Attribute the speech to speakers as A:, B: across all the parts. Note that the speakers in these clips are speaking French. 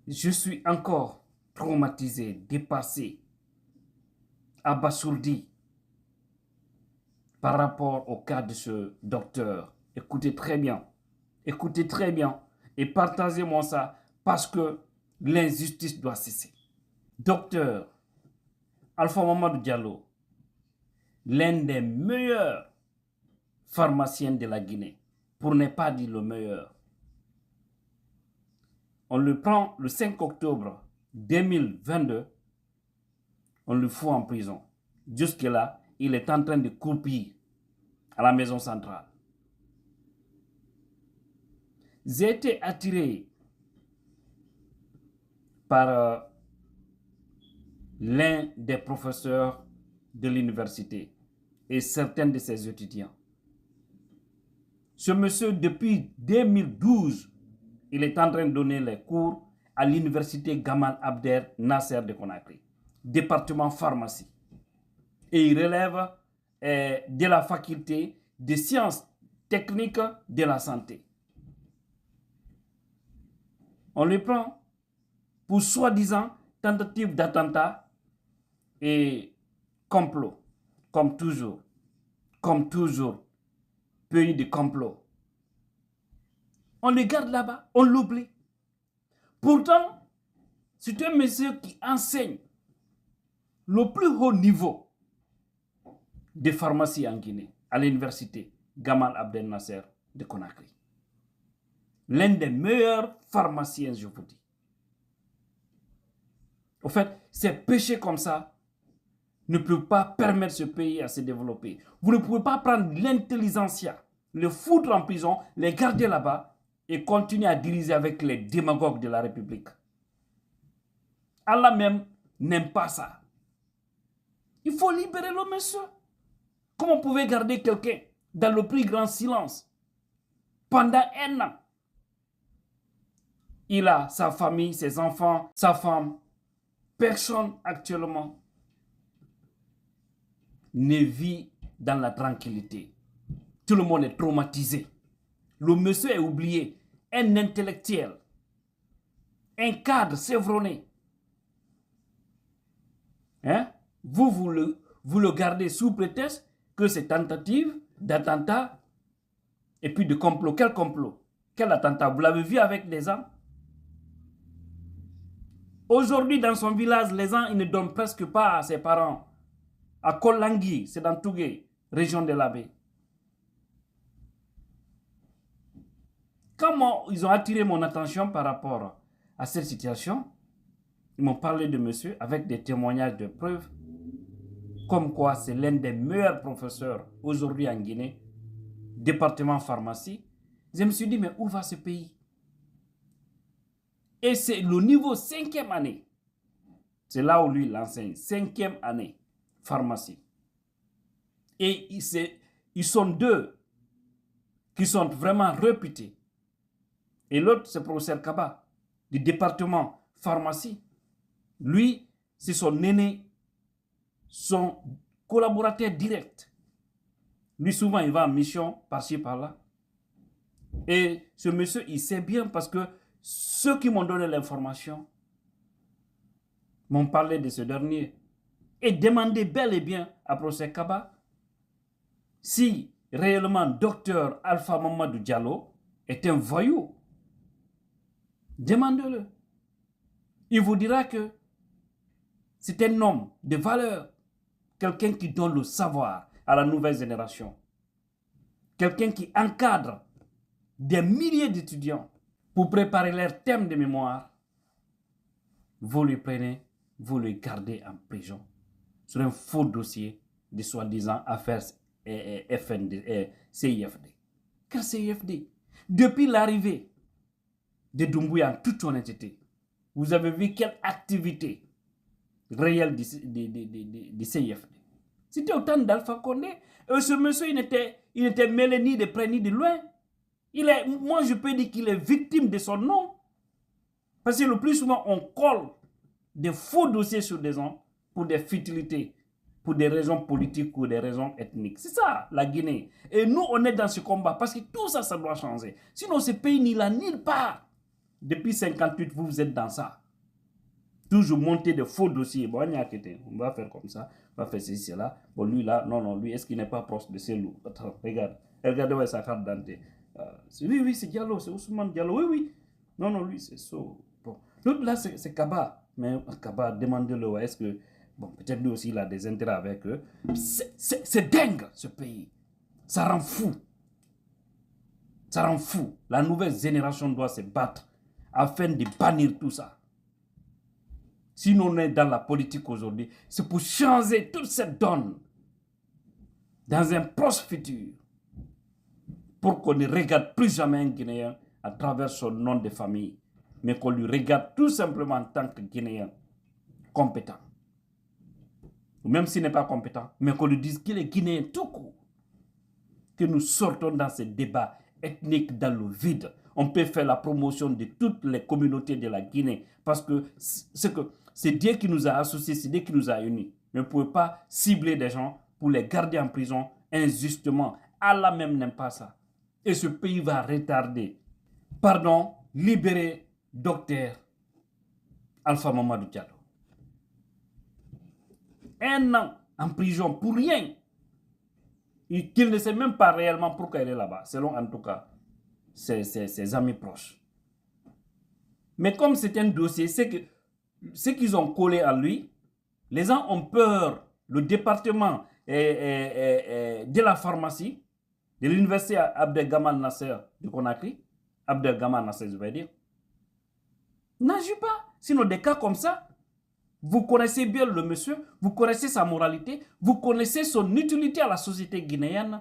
A: Je suis encore traumatisé, dépassé, abasourdi par rapport au cas de ce docteur. Écoutez très bien et partagez-moi ça parce que l'injustice doit cesser. Docteur Alpha Mamadou Diallo, l'un des meilleurs pharmaciens de la Guinée, pour ne pas dire le meilleur. On le prend le 5 octobre 2022, on le fout en prison. Jusque-là, il est en train de croupir à la maison centrale. J'ai été attiré par l'un des professeurs de l'université et certains de ses étudiants. Ce monsieur, depuis 2012, il est en train de donner les cours à l'université Gamal Abdel Nasser de Conakry, département pharmacie. Et il relève de la faculté des sciences techniques de la santé. On le prend pour soi-disant tentative d'attentat et complot, comme toujours, pays de complot. On le garde là-bas, on l'oublie. Pourtant, c'est un monsieur qui enseigne le plus haut niveau de pharmacie en Guinée, à l'université Gamal Abdel Nasser de Conakry. L'un des meilleurs pharmaciens, je vous dis. Au fait, ces péchés comme ça ne peuvent pas permettre ce pays à se développer. Vous ne pouvez pas prendre l'intelligentsia, le foutre en prison, les garder là-bas et continuer à diriger avec les démagogues de la République. Allah même n'aime pas ça. Il faut libérer le monsieur. Comment vous pouvez garder quelqu'un dans le plus grand silence pendant 1 an? Il a sa famille, ses enfants, sa femme. Personne actuellement ne vit dans la tranquillité. Tout le monde est traumatisé. Le monsieur est oublié. Un intellectuel. Un cadre chevronné. Hein? Vous le gardez sous prétexte que c'est tentative d'attentat et puis de complot. Quel complot? Quel attentat? Vous l'avez vu avec des armes? Aujourd'hui, dans son village, les gens ils ne donnent presque pas à ses parents. À Kolangui, c'est dans Tougué, région de l'Abbé. Comment ils ont attiré mon attention par rapport à cette situation? Ils m'ont parlé de monsieur avec des témoignages de preuves, comme quoi c'est l'un des meilleurs professeurs aujourd'hui en Guinée, département pharmacie. Je me suis dit, mais où va ce pays? Et c'est le niveau 5e année. C'est là où lui il enseigne. 5e année, pharmacie. Et ils sont 2 qui sont vraiment réputés. Et l'autre, c'est le professeur Kaba, du département pharmacie. Lui, c'est son aîné, son collaborateur direct. Lui, souvent, il va en mission par-ci, par-là. Et ce monsieur, il sait bien parce que ceux qui m'ont donné l'information m'ont parlé de ce dernier et demandé bel et bien à professeur Kaba si réellement docteur Alpha Mamadou Diallo est un voyou. Demandez-le. Il vous dira que c'est un homme de valeur, quelqu'un qui donne le savoir à la nouvelle génération, quelqu'un qui encadre des milliers d'étudiants pour préparer leur thème de mémoire. Vous le prenez, vous le gardez en prison sur un faux dossier de soi-disant affaires CIFD. Quel CIFD? Depuis l'arrivée de Doumbouya en toute honnêteté, vous avez vu quelle activité réelle du CIFD? C'était au temps d'Alpha Condé. Et ce monsieur, il n'était mêlé ni de près ni de loin. Moi, je peux dire qu'il est victime de son nom. Parce que le plus souvent, on colle des faux dossiers sur des gens pour des futilités, pour des raisons politiques ou des raisons ethniques. C'est ça, la Guinée. Et nous, on est dans ce combat parce que tout ça, ça doit changer. Sinon, ce pays n'ira nulle part. Depuis 58, vous êtes dans ça. Toujours monter de faux dossiers. Bon, on va faire comme ça, on va faire ceci, cela. Bon, lui là, non, lui, est-ce qu'il n'est pas proche de ces loups? Attends, regarde. Regardez où est sa carte d'identité. Oui, c'est Diallo, c'est Ousmane Diallo. Oui. Non, lui, c'est ça. Bon. L'autre là, c'est Kaba. Mais Kaba, demandez-le, est-ce que. Bon, peut-être lui aussi, il a des intérêts avec eux. C'est dingue, ce pays. Ça rend fou. Ça rend fou. La nouvelle génération doit se battre afin de bannir tout ça. Si on est dans la politique aujourd'hui, c'est pour changer toute cette donne dans un proche futur. Pour qu'on ne regarde plus jamais un Guinéen à travers son nom de famille, mais qu'on lui regarde tout simplement en tant que Guinéen compétent. Ou même s'il n'est pas compétent, mais qu'on lui dise qu'il est Guinéen tout court. Que nous sortons dans ce débat ethnique dans le vide. On peut faire la promotion de toutes les communautés de la Guinée parce que c'est Dieu qui nous a associés, c'est Dieu qui nous a unis. Mais vous ne pouvez pas cibler des gens pour les garder en prison injustement. Allah même n'aime pas ça. Et ce pays va retarder. Pardon, libérer docteur Alpha Mamadou Diallo. 1 an en prison pour rien. Qu'il ne sait même pas réellement pourquoi il est là-bas, selon en tout cas ses amis proches. Mais comme c'est un dossier, ce qu'ils ont collé à lui, les gens ont peur. Le département de la pharmacie de l'université Abdel Gamal Nasser de Conakry, Abdel Gamal Nasser, je vais dire, n'agit pas. Sinon, des cas comme ça, vous connaissez bien le monsieur, vous connaissez sa moralité, vous connaissez son utilité à la société guinéenne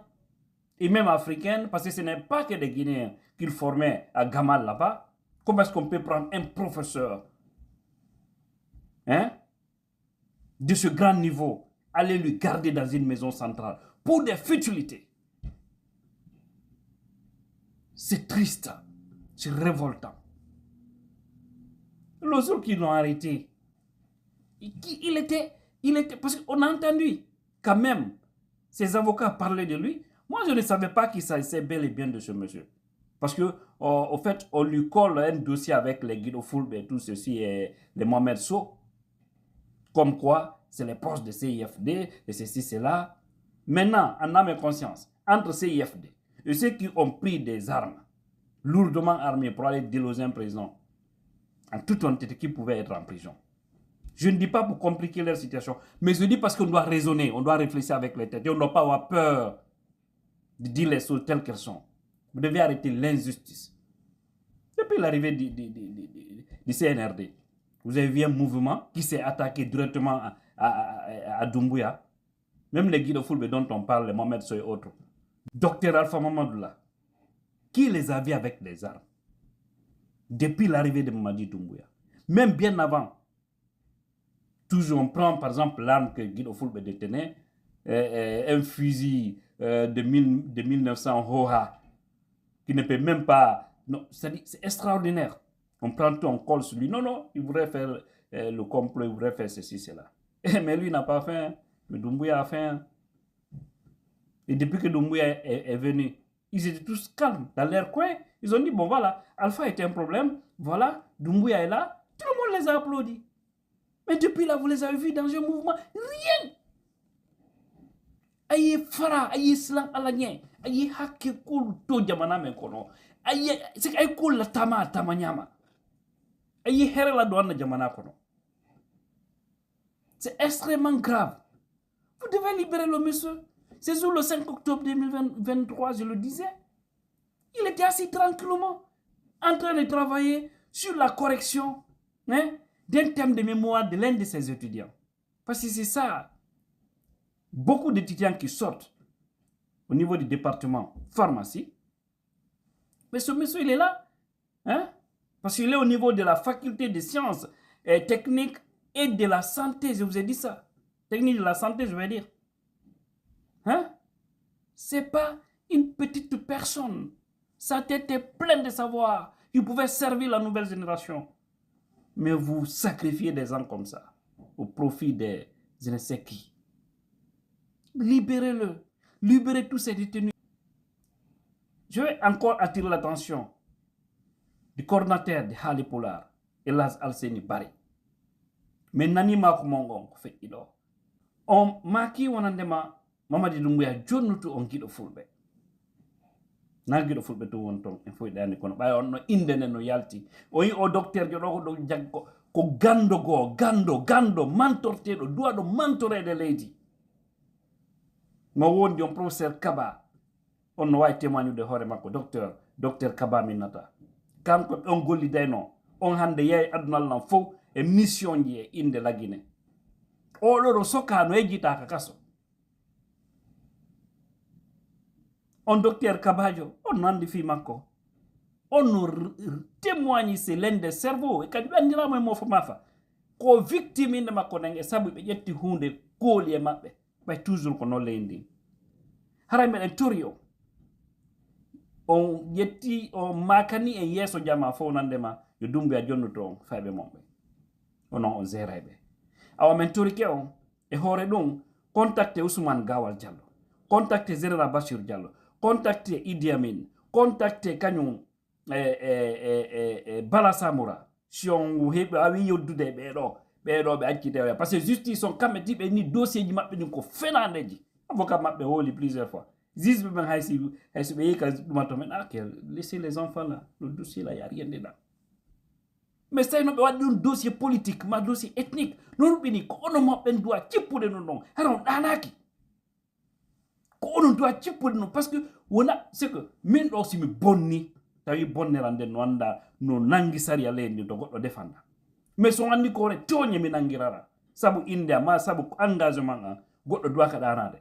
A: et même africaine, parce que ce n'est pas que des Guinéens qu'il formait à Gamal là-bas. Comment est-ce qu'on peut prendre un professeur de ce grand niveau, aller lui garder dans une maison centrale pour des futilités? C'est triste, c'est révoltant. Le jour qu'ils l'ont arrêté, il était, parce qu'on a entendu quand même ses avocats parler de lui. Moi, je ne savais pas qu'il s'agissait bel et bien de ce monsieur. Parce que, au fait, on lui colle un dossier avec les Guido Fulbe et tout ceci, et les Mohamed Sow. Comme quoi, c'est les proches de CIFD, et ceci, cela. Maintenant, en âme et conscience, entre CIFD et ceux qui ont pris des armes, lourdement armés pour aller déloger un président, en toute honnêteté, qui pouvait être en prison. Je ne dis pas pour compliquer leur situation, mais je dis parce qu'on doit raisonner, on doit réfléchir avec les têtes, et on ne doit pas avoir peur de dire les choses telles qu'elles sont. Vous devez arrêter l'injustice. Depuis l'arrivée du CNRD, vous avez vu un mouvement qui s'est attaqué directement à Doumbouya. Même les Guido Fulbe dont on parle, les Mohamed Sow et autres. Docteur Alpha Mamadou là, qui les avait avec des armes depuis l'arrivée de Mamadi Doumbouya. Même bien avant. Toujours, on prend par exemple l'arme que Guido Fulbe détenait, un fusil de 1900 Hoha, qui ne peut même pas... C'est extraordinaire. On prend tout, on colle sur lui. Non, il voudrait faire le complot, il voudrait faire ceci, cela. Mais lui n'a pas fait. Mais Doumbouya a fait. Et depuis que Doumbouya est venu, ils étaient tous calmes dans leur coin. Ils ont dit, bon voilà, Alpha était un problème. Voilà, Doumbouya est là. Tout le monde les a applaudis. Mais depuis là, vous les avez vus dans un mouvement. Rien. Aïe fara, aïe slam alagien, aïe hakke koul to jamana men kono. Aïe, c'est aïe koul la tama nyama. Aïe here la douane jamana kono. C'est extrêmement grave. Vous devez libérer le monsieur. C'est sur le 5 octobre 2023, je le disais. Il était assis tranquillement, en train de travailler sur la correction d'un thème de mémoire de l'un de ses étudiants. Parce que c'est ça. Beaucoup d'étudiants qui sortent au niveau du département pharmacie. Mais ce monsieur, il est là. Parce qu'il est au niveau de la faculté des sciences et techniques et de la santé. Je vous ai dit ça. Technique de la santé, je vais dire. C'est pas une petite personne. Sa tête est pleine de savoir. Il pouvait servir la nouvelle génération. Mais vous sacrifiez des gens comme ça au profit des je ne sais qui. Libérez-le. Libérez tous ces détenus. Je vais encore attirer l'attention di coordinateur di haali pular Elhadji Alseni Bari min nanima ko mongon ko feƴƴi ɗo on maki wonandema Mamadi Doumbouya jonnutu on giɗo fulɓe na giɗo fulɓe to won ton en foyi ɗani kono ɓay on no inde nden no yalti o yi o docteur jo ɗo ko ɗo jaggo ko gando mantorteɗo duwaɗo mantorede leydi mo wondi on professeur Kaba on no wawi témoignude hoore makko docteur Kaba minnata kanko on gollidayno on hande yeey adunallan fof e mission ji e inde lagine oɗo ɗo sokano yejjitaka kaso on docteur Kabajo on nandi fi makko on no témoigne c'est l'un des cerveaux e kadi ɓe andirama e mofo mafa ko victime inde makko nen e saabu ɓe ƴetti hunde kooli e maɓɓe ɓay toujours ko noon leydi haray meɗen tori o on yetti o makani e yeeso jama fof nandema yo Doumbouya jonnuto on fayɓe momɓe onon on gérayɓe awa men torike on e hoore ɗum contacté Ousmane Gawal Diallo contacté général Bachir Diallo contacté Idi Amin contacté kañum Bala Samoura si on heɓe awi yoddude e ɓeɗo ɓe accide par ce que justice on kamɓe tiɓe ni dossier ji maɓɓe ɗin ko fenaneji avocat maɓɓe hooli plusieurs fois juge ɓe ɓen hayso ɓe yika ɗuma to men laissez les enfants là le dossier là y a rien dedans mais so tawi no ɓe waɗi ɗum dossier politique ma dossier ethnique non ɓini ko onon maɓɓen duwa cippude non ɗon hara on ɗanaki ko onon duwa cippude non par ce que wona c'est que min ɗo simi bonni tawi bonneran nden no anda no nangi sariya leydi ndi to goɗɗo defanda mais so andi ko wone toñe mi nangirara sabu inde ma sabu engagement an goɗɗo duwaka ɗanade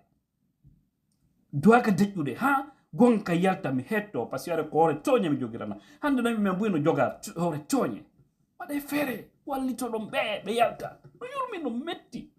A: duwaka deƴƴude ha gonka yalta mi hetto par ce que aɗa ko hoore toñe mi jogirana hande nami men mbuyno joga hoore toñe waɗe feere wallitoɗon ɓe yalta no yurmi no metti